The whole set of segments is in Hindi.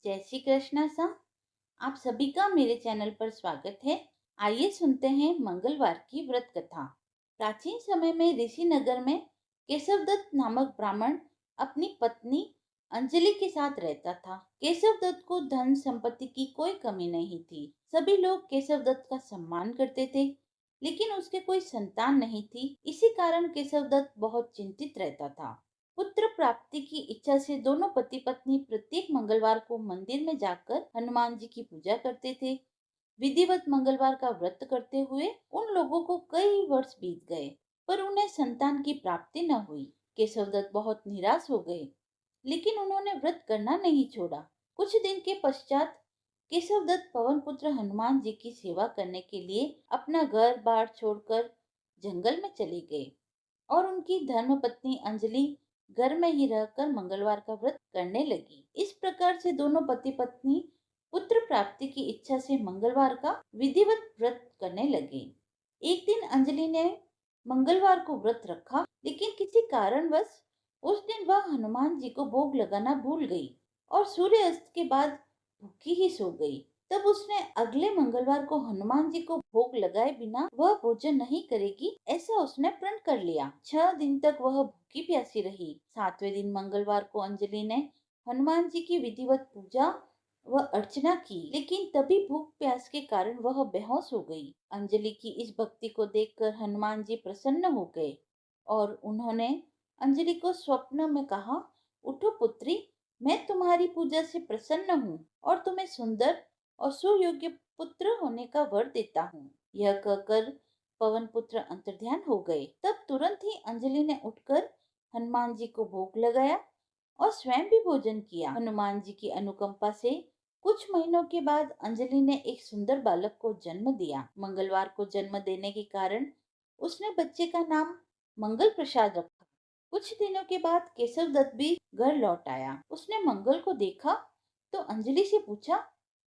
जय श्री कृष्णा सा। आप सभी का मेरे चैनल पर स्वागत है। आइए सुनते हैं मंगलवार की व्रत कथा। प्राचीन समय में ऋषि नगर में केशवदत्त नामक ब्राह्मण अपनी पत्नी अंजलि के साथ रहता था। केशवदत्त को धन संपत्ति की कोई कमी नहीं थी। सभी लोग केशवदत्त का सम्मान करते थे, लेकिन उसके कोई संतान नहीं थी। इसी कारण केशवदत्त बहुत चिंतित रहता था। पुत्र प्राप्ति की इच्छा से दोनों पति पत्नी प्रत्येक मंगलवार को मंदिर में जाकर हनुमान जी की पूजा करते थे। विधिवत मंगलवार का व्रत करते हुए उन लोगों को कई वर्ष बीत गए, पर उन्हें संतान की प्राप्ति न हुई। केशवदत्त बहुत निराश हो गए, लेकिन उन्होंने व्रत करना नहीं छोड़ा। कुछ दिन के पश्चात केशवदत्त पवन पुत्र हनुमान जी की सेवा करने के लिए अपना घर बार छोड़कर जंगल में चले गए और उनकी धर्मपत्नी अंजलि घर में ही रहकर मंगलवार का व्रत करने लगी। इस प्रकार से दोनों पति पत्नी पुत्र प्राप्ति की इच्छा से मंगलवार का विधिवत व्रत करने लगे। एक दिन अंजलि ने मंगलवार को व्रत रखा, लेकिन किसी कारणवश उस दिन वह हनुमान जी को भोग लगाना भूल गई और सूर्य अस्त के बाद भूखी ही सो गई। तब उसने अगले मंगलवार को हनुमान जी को भोग लगाए बिना वह भोजन नहीं करेगी, ऐसा उसने प्रण कर लिया। 6 दिन तक वह भूखी प्यासी रही। 7वें दिन मंगलवार को अंजलि ने हनुमान जी की विधिवत पूजा व अर्चना की, लेकिन तभी भूख प्यास के कारण वह बेहोश हो गई। अंजलि की इस भक्ति को देखकर हनुमान जी प्रसन्न हो गए और उन्होंने अंजलि को स्वप्न में कहा, उठो पुत्री, मैं तुम्हारी पूजा से प्रसन्न हूँ और तुम्हें सुंदर और सुयोग्य पुत्र होने का वर देता हूँ। यह कहकर पवन पुत्र अंतर्ध्यान हो गए। तब तुरंत ही अंजलि ने उठकर हनुमान जी को भोग लगाया और स्वयं भी भोजन किया। हनुमान जी की अनुकंपा से कुछ महीनों के बाद अंजलि ने एक सुंदर बालक को जन्म दिया। मंगलवार को जन्म देने के कारण उसने बच्चे का नाम मंगल प्रसाद रखा। कुछ दिनों के बाद केशव दत्त भी घर लौट आया। उसने मंगल को देखा तो अंजलि से पूछा,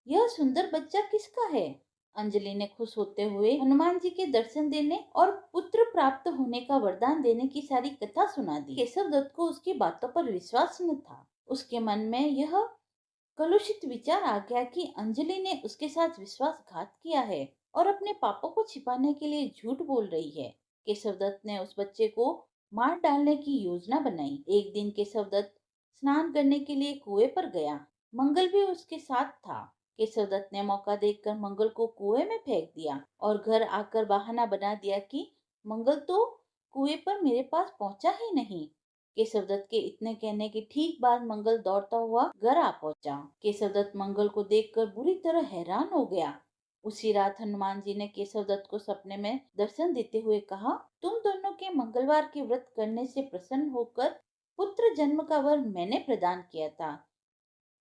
यह सुंदर बच्चा किसका है? अंजलि ने खुश होते हुए हनुमान जी के दर्शन देने और पुत्र प्राप्त होने का वरदान देने की सारी कथा सुना दी। केशव दत्त को उसकी बातों पर विश्वास न था। उसके मन में यह कलुषित विचार आ गया कि अंजलि ने उसके साथ विश्वासघात किया है और अपने पापों को छिपाने के लिए झूठ बोल रही है। केशव दत्त ने उस बच्चे को मार डालने की योजना बनाई। एक दिन केशव दत्त स्नान करने के लिए कुएं पर गया। मंगल भी उसके साथ था। केशव दत्त ने मौका देखकर मंगल को कुएं में फेंक दिया और घर आकर बहाना बना दिया कि मंगल तो कुएं पर मेरे पास पहुंचा ही नहीं। केशवदत्त के इतने कहने के ठीक बाद मंगल दौड़ता हुआ घर आ पहुंचा। केशवदत्त मंगल को देखकर बुरी तरह हैरान हो गया। उसी रात हनुमान जी ने केशवदत्त को सपने में दर्शन देते हुए कहा, तुम दोनों के मंगलवार के व्रत करने से प्रसन्न होकर पुत्र जन्म का वर मैंने प्रदान किया था,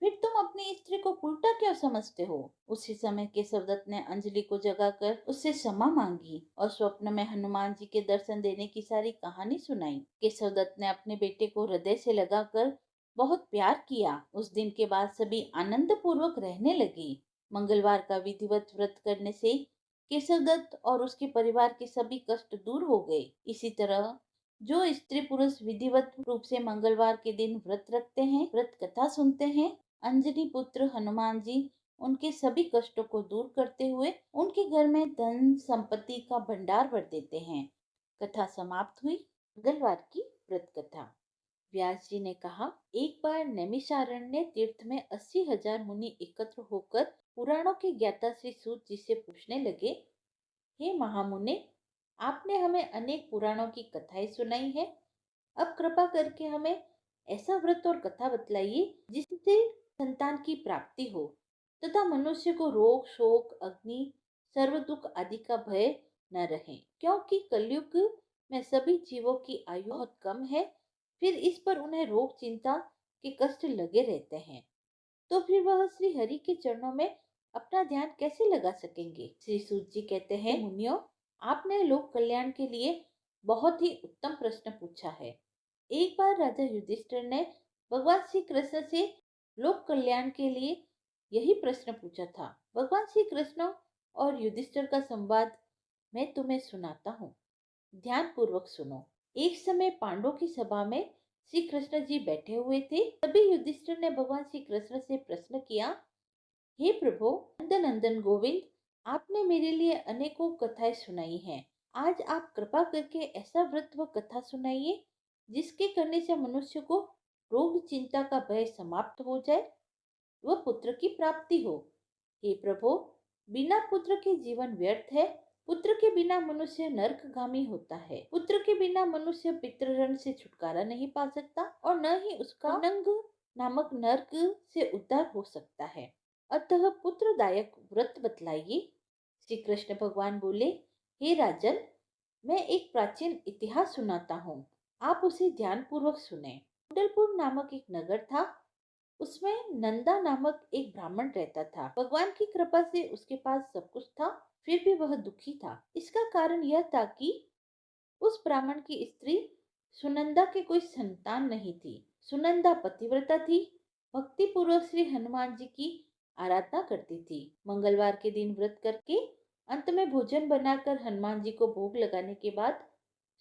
फिर तुम अपनी स्त्री को उल्टा क्यों समझते हो? उसी समय केशवदत्त ने अंजलि को जगाकर उससे क्षमा मांगी और स्वप्न में हनुमान जी के दर्शन देने की सारी कहानी सुनाई। केशवदत्त ने अपने बेटे को हृदय से लगाकर बहुत प्यार किया। उस दिन के बाद सभी आनंद पूर्वक रहने लगे। मंगलवार का विधिवत व्रत करने से केशवदत्त और उसके परिवार के सभी कष्ट दूर हो गए। इसी तरह जो स्त्री पुरुष विधिवत रूप से मंगलवार के दिन व्रत रखते हैं, व्रत कथा सुनते हैं, अंजनी पुत्र हनुमान जी उनके सभी कष्टों को दूर करते हुए उनके घर में धन संपत्ति का भंडार भर देते हैं। कथा समाप्त हुई। मंगलवार की व्रत कथा। व्यास जी ने कहा, एक बार नैमिषारण्य तीर्थ में 80,000 मुनि एकत्र होकर पुराणों के ज्ञाता श्री सूत जी से पूछने लगे, हे महामुने, आपने हमें अनेक पुराणों की कथाएं सुनाई है। अब कृपा करके हमें ऐसा व्रत और कथा बतलाइए जिससे संतान की प्राप्ति हो तथा मनुष्य को रोग शोक अग्नि सर्व दुख आदि का भय न रहे, क्योंकि कलयुग में सभी जीवों की आयु बहुत कम है, फिर इस पर उन्हें रोग चिंता के कष्ट लगे रहते हैं, तो फिर वह श्री हरि के चरणों में अपना ध्यान कैसे लगा सकेंगे? श्री सूत जी कहते हैं, मुनियो, आपने लोक कल्याण के लिए बहुत ही उत्तम प्रश्न पूछा है। एक बार राजा युधिष्ठिर ने भगवान श्री कृष्ण से लोक कल्याण के लिए यही प्रश्न पूछा था। भगवान श्री कृष्ण और युधिष्ठिर का संवाद मैं तुम्हें सुनाता हूँ, ध्यान पूर्वक सुनो। एक समय पांडवों की सभा में श्री कृष्ण जी बैठे हुए थे। तभी युधिष्ठिर ने भगवान श्री कृष्ण से प्रश्न किया, हे प्रभु नंदन नंदन गोविंद, आपने मेरे लिए अनेकों कथाएं सुनाई हैं। आज आप कृपा करके ऐसा व्रत व कथा सुनाइए जिसके करने से मनुष्य को रोग चिंता का भय समाप्त हो जाए व पुत्र की प्राप्ति हो। हे प्रभु, बिना पुत्र के जीवन व्यर्थ है। पुत्र के बिना मनुष्य नरकगामी होता है। पुत्र के बिना मनुष्य पितृऋण से छुटकारा नहीं पा सकता और न ही उसका नंग नामक नरक से उद्धार हो सकता है। अतः पुत्रदायक व्रत बतलाइए। श्री कृष्ण भगवान बोले, हे राजन, मैं एक प्राचीन इतिहास सुनाता हूँ, आप उसे ध्यान पूर्वक सुने। कुंडलपुर नामक एक नगर था। उसमें नंदा नामक एक ब्राह्मण रहता था। भगवान की कृपा से उसके पास सब कुछ था, फिर भी वह दुखी था। इसका कारण यह था कि उस ब्राह्मण की स्त्री सुनंदा के कोई संतान नहीं थी। सुनंदा पतिव्रता थी, भक्ति पूर्वक श्री हनुमान जी की आराधना करती थी। मंगलवार के दिन व्रत करके अंत में भोजन बनाकर हनुमान जी को भोग लगाने के बाद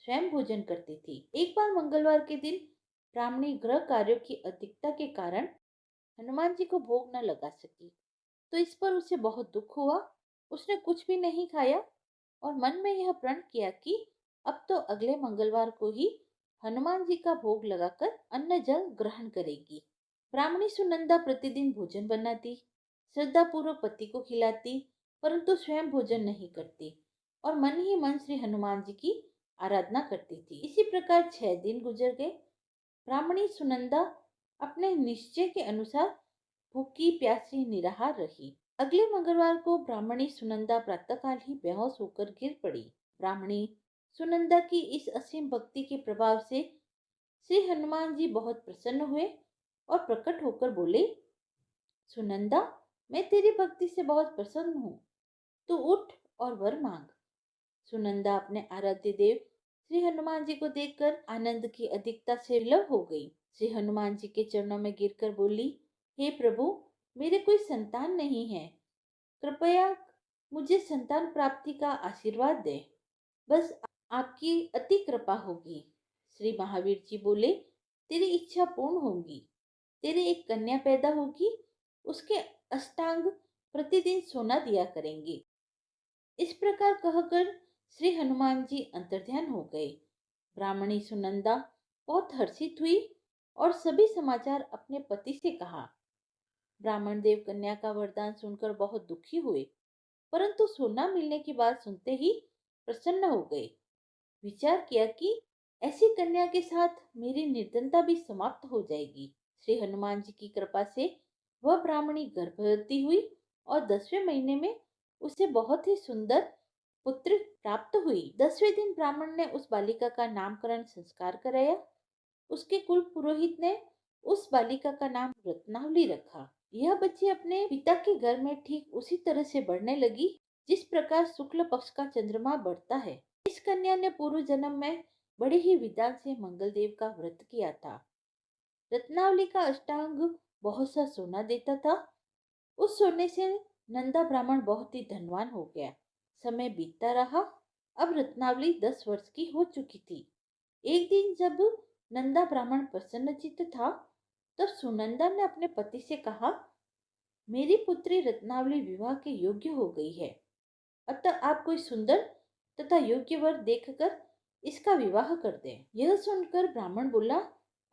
स्वयं भोजन करती थी। एक बार मंगलवार के दिन ब्राह्मणी गृह कार्यों की अधिकता के कारण हनुमान जी को भोग न लगा सकी, तो इस पर उसे बहुत दुख हुआ। उसने कुछ भी नहीं खाया और मन में यह प्रण किया कि अब तो अगले मंगलवार को ही हनुमान जी का भोग लगाकर अन्न जल ग्रहण करेगी। ब्राह्मणी सुनंदा प्रतिदिन भोजन बनाती, श्रद्धा पूर्वक पति को खिलाती, परंतु स्वयं भोजन नहीं करती और मन ही मन श्री हनुमान जी की आराधना करती थी। इसी प्रकार 6 दिन गुजर गए। ब्राह्मणी सुनंदा अपने निश्चय के अनुसार भूखी प्यासी निराहार रही। अगले मंगलवार को ब्राह्मणी सुनंदा प्रातःकाल ही बेहोश होकर गिर पड़ी। ब्राह्मणी सुनंदा की इस असीम भक्ति के प्रभाव से श्री हनुमान जी बहुत प्रसन्न हुए और प्रकट होकर बोले, सुनंदा, मैं तेरी भक्ति से बहुत प्रसन्न हूँ, तू उठ और वर मांग। सुनंदा अपने आराध्य देव श्री हनुमान जी को देखकर आनंद की अधिकता से विलव हो गई। श्री हनुमान जी के चरणों में गिरकर बोली, हे प्रभु, मेरे कोई संतान नहीं है, कृपया मुझे संतान प्राप्ति का आशीर्वाद दे। बस आपकी अति कृपा होगी। श्री महावीर जी बोले, तेरी इच्छा पूर्ण होगी। तेरी एक कन्या पैदा होगी, उसके अष्टांग प्रतिदिन सोना दिया करेंगे। इस प्रकार कहकर श्री हनुमान जी अंतर्ध्यान हो गए। ब्राह्मणी सुनंदा बहुत हर्षित हुई और सभी समाचार अपने पति से कहा। ब्राह्मण देव कन्या का वरदान सुनकर बहुत दुखी हुए, परंतु सोना मिलने की बात सुनते ही प्रसन्न हो गए। विचार किया कि ऐसी कन्या के साथ मेरी निर्धनता भी समाप्त हो जाएगी। श्री हनुमान जी की कृपा से वह ब्राह्मणी गर्भवती हुई और 10वें महीने में उसे बहुत ही सुंदर पुत्र प्राप्त हुई। 10वें दिन ब्राह्मण ने उस बालिका का नामकरण संस्कार कराया। उसके कुल पुरोहित ने उस बालिका का नाम रत्नावली रखा। यह बच्ची अपने पिता के घर में ठीक उसी तरह से बढ़ने लगी जिस प्रकार शुक्ल पक्ष का चंद्रमा बढ़ता है। इस कन्या ने पूर्व जन्म में बड़े ही विधान से मंगल देव का व्रत किया था। रत्नावली का अष्टांग बहुत सा सोना देता था। उस सोने से नंदा ब्राह्मण बहुत ही धनवान हो गया। समय बीतता रहा। अब रत्नावली 10 वर्ष की हो चुकी थी। एक दिन जब नंदा ब्राह्मण प्रसन्नचित्त था, तब सुनंदा ने अपने पति से कहा, मेरी पुत्री रत्नावली विवाह के योग्य हो गई है, अतः आप कोई सुंदर तथा योग्य वर देखकर इसका विवाह कर दें। यह सुनकर ब्राह्मण बोला,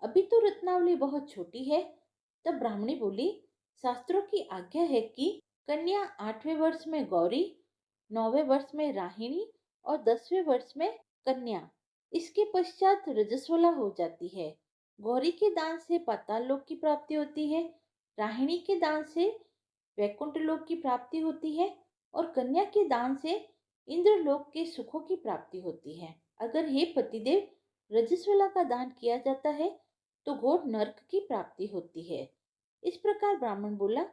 अभी तो रत्नावली बहुत छोटी है। तब ब्राह्मणी बोली, शास्त्रों की आज्ञा है कि कन्या 8वें वर्ष में गौरी, 9वें वर्ष में राहिणी और 10वें वर्ष में कन्या, इसके पश्चात रजस्वला हो जाती है। गौरी के दान से पाताल लोक की प्राप्ति होती है, राहिणी के दान से वैकुंठ लोक की प्राप्ति होती है और कन्या के दान से इंद्रलोक के सुखों की प्राप्ति होती है। अगर हे पतिदेव रजस्वला का दान किया जाता है तो घोर नरक की प्राप्ति होती है। इस प्रकार ब्राह्मण बोला,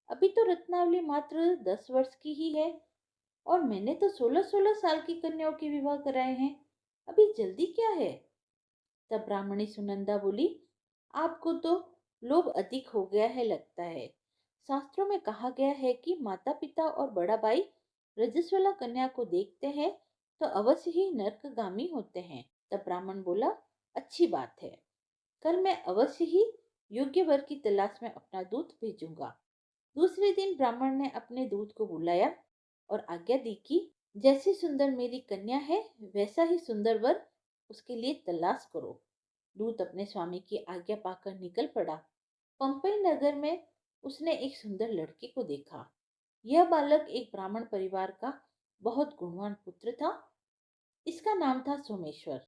अभी तो रत्नावली मात्र 10 वर्ष की ही है और मैंने तो 16-16 साल की कन्याओं के विवाह कराए हैं, अभी जल्दी क्या है। तब ब्राह्मणी सुनंदा बोली, आपको तो लोभ अधिक हो गया है लगता है। शास्त्रों में कहा गया है कि माता पिता और बड़ा भाई रजस्वला कन्या को देखते हैं तो अवश्य ही नरकगामी होते हैं। तब ब्राह्मण बोला, अच्छी बात है, कल मैं अवश्य ही योग्य वर की तलाश में अपना दूत भेजूंगा। दूसरे दिन ब्राह्मण ने अपने दूत को बुलाया और आज्ञा दी कि जैसी सुंदर मेरी कन्या है वैसा ही सुंदर वर उसके लिए तलाश करो। दूत अपने स्वामी की आज्ञा पाकर निकल पड़ा। पंपई नगर में उसने एक सुंदर लड़की को देखा। यह बालक एक ब्राह्मण परिवार का बहुत गुणवान पुत्र था। इसका नाम था सोमेश्वर।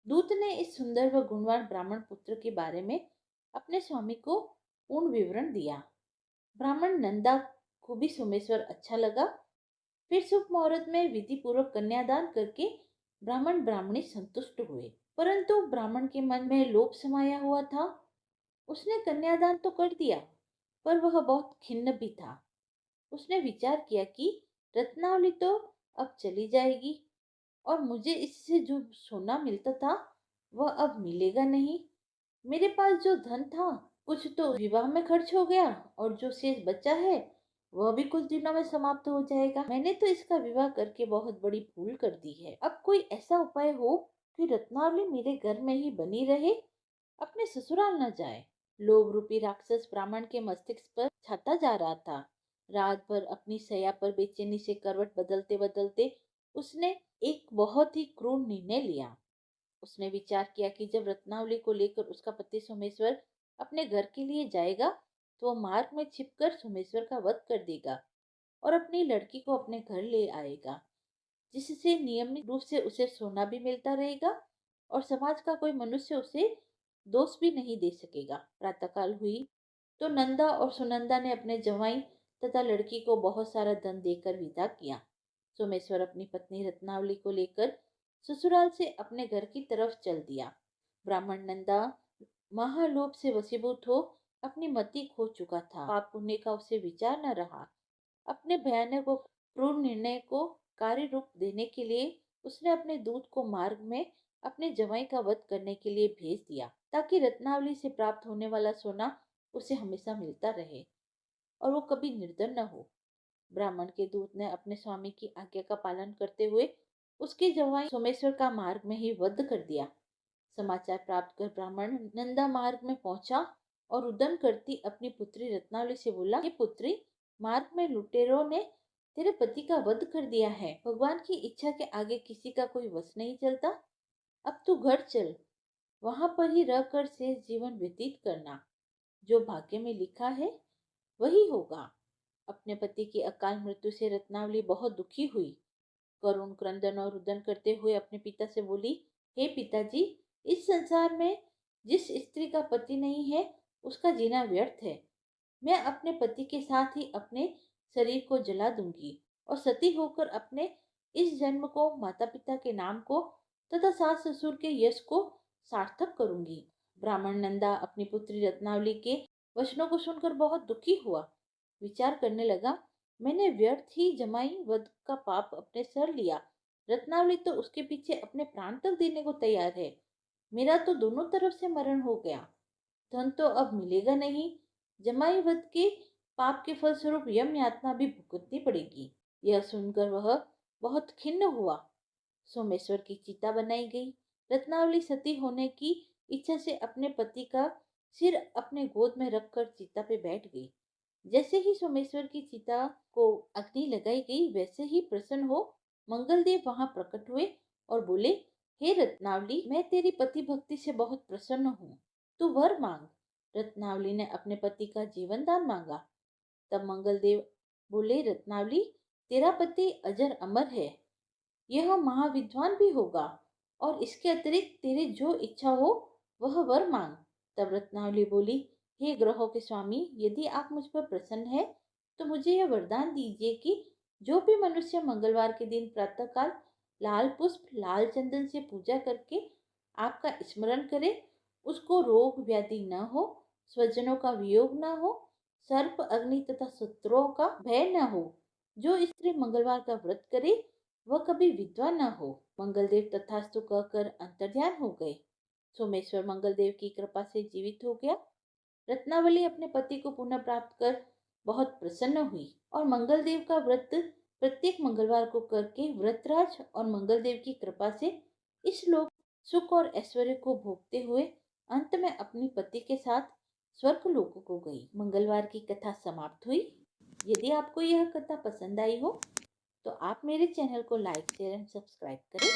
दूत ने इस सुंदर व गुणवान ब्राह्मण पुत्र के बारे में अपने स्वामी को पूर्ण विवरण दिया। ब्राह्मण नंदा को भी सोमेश्वर अच्छा लगा। फिर शुभ मुहूर्त में विधि पूर्वक कन्यादान करके ब्राह्मण ब्राह्मणी संतुष्ट हुए। परंतु ब्राह्मण के मन में लोभ समाया हुआ था। उसने कन्यादान तो कर दिया, पर वह बहुत खिन्न भी था। उसने विचार किया कि रत्नावली तो अब चली जाएगी और मुझे इससे जो सोना मिलता था वह अब मिलेगा नहीं। मेरे पास जो धन था कुछ तो विवाह में खर्च हो गया और जो शेष बचा है वह भी कुछ दिनों में समाप्त हो जाएगा। मैंने तो इसका विवाह करके बहुत बड़ी भूल कर दी है। अब कोई ऐसा उपाय हो कि रत्नावली मेरे घर में ही बनी रहे, अपने ससुराल न जाए। लोभ रूपी राक्षस ब्राह्मण के मस्तिष्क पर छाता जा रहा था। रात भर अपनी शैया पर बेचैनी से करवट बदलते बदलते उसने एक बहुत ही क्रूर निर्णय लिया। उसने विचार किया कि जब रत्नावली को लेकर उसका पति सोमेश्वर अपने घर के लिए जाएगा तो वह मार्ग में छिपकर सोमेश्वर का वध कर देगा और अपनी लड़की को अपने घर ले आएगा, जिससे नियमित रूप से उसे सोना भी मिलता रहेगा और समाज का कोई मनुष्य उसे दोष भी नहीं दे सकेगा। प्रातःकाल हुई तो नंदा और सुनंदा ने अपने जवाई तथा लड़की को बहुत सारा धन देकर विदा किया। सोमेश्वर अपनी पत्नी रत्नावली को लेकर ससुराल से अपने घर की तरफ चल दिया। ब्राह्मण नंदा महालोभ से वशीभूत हो अपनी मति खो चुका था। पाप पुण्य का उसे विचार न रहा। अपने भयानक और क्रूर निर्णय को कार्य रूप देने के लिए उसने अपने दूत को मार्ग में अपने जवाई का वध करने के लिए भेज दिया, ताकि रत्नावली से प्राप्त होने वाला सोना उसे हमेशा मिलता रहे और वो कभी निर्धन न हो। ब्राह्मण के दूत ने अपने स्वामी की आज्ञा का पालन करते हुए उसके जवाई सोमेश्वर का मार्ग में ही वध कर दिया। समाचार प्राप्त कर ब्राह्मण नंदा मार्ग में पहुंचा और रुदन करती अपनी पुत्री रत्नावली से बोला, हे पुत्री, मार्ग में लुटेरों ने तेरे पति का वध कर दिया है। भगवान की इच्छा के आगे किसी का कोई वश नहीं चलता। अब तू घर चल, वहां पर ही रहकर शेष जीवन व्यतीत करना। जो भाग्य में लिखा है वही होगा। अपने पति की अकाल मृत्यु से रत्नावली बहुत दुखी हुई। करुण क्रंदन और रुदन करते हुए अपने पिता से बोली, हे पिताजी, इस संसार में जिस स्त्री का पति नहीं है उसका जीना व्यर्थ है। मैं अपने पति के साथ ही अपने शरीर को जला दूंगी और सती होकर अपने इस जन्म को, माता पिता के नाम को तथा सास ससुर के यश को सार्थक करूंगी। ब्राह्मण नंदा अपनी पुत्री रत्नावली के वचनों को सुनकर बहुत दुखी हुआ। विचार करने लगा, मैंने व्यर्थ ही जमाई वध का पाप अपने सर लिया। रत्नावली तो उसके पीछे अपने प्राण तक देने को तैयार है। मेरा तो दोनों तरफ से मरण हो गया। धन तो अब मिलेगा नहीं। जमाई वध के पाप के फलस्वरूप यम यातना भी भुगतनी पड़ेगी। यह सुनकर वह बहुत खिन्न हुआ। सोमेश्वर की चिता बनाई गई। रत्नावली सती होने की इच्छा से अपने पति का सिर अपने गोद में रखकर चिता पे बैठ गई। जैसे ही सोमेश्वर की चिता को अग्नि लगाई गई वैसे ही प्रसन्न हो मंगलदेव वहां प्रकट हुए और बोले, हे रत्नावली, मैं तेरी पति भक्ति से बहुत प्रसन्न हूँ। तू वर मांग। रत्नावली ने अपने पति का जीवन दान मांगा। तब मंगलदेव बोले, रत्नावली, तेरा पति अजर अमर है, यह महाविद्वान भी होगा और इसके अतिरिक्त तेरी जो इच्छा हो वह वर मांग। तब रत्नावली बोली, हे ग्रहों के स्वामी, यदि आप मुझ पर प्रसन्न है तो मुझे यह वरदान दीजिए कि जो भी मनुष्य मंगलवार के दिन प्रातःकाल लाल पुष्प लाल चंदन से पूजा करके आपका स्मरण करे, उसको रोग व्याधि न हो, स्वजनों का वियोग न हो, सर्प अग्नि तथा शत्रुओं का भय न हो। जो स्त्री मंगलवार का व्रत करे वह कभी विधवा न हो। मंगलदेव तथास्तु कहकर अंतर्ध्यान हो गए। सोमेश्वर मंगलदेव की कृपा से जीवित हो गया। रत्नावली अपने पति को पुनः प्राप्त कर बहुत प्रसन्न हुई और मंगलदेव का व्रत प्रत्येक मंगलवार को करके व्रतराज और मंगलदेव की कृपा से इस लोक सुख और ऐश्वर्य को भोगते हुए अंत में अपनी पति के साथ स्वर्गलोक को गई। मंगलवार की कथा समाप्त हुई। यदि आपको यह कथा पसंद आई हो तो आप मेरे चैनल को लाइक शेयर एंड सब्सक्राइब करें।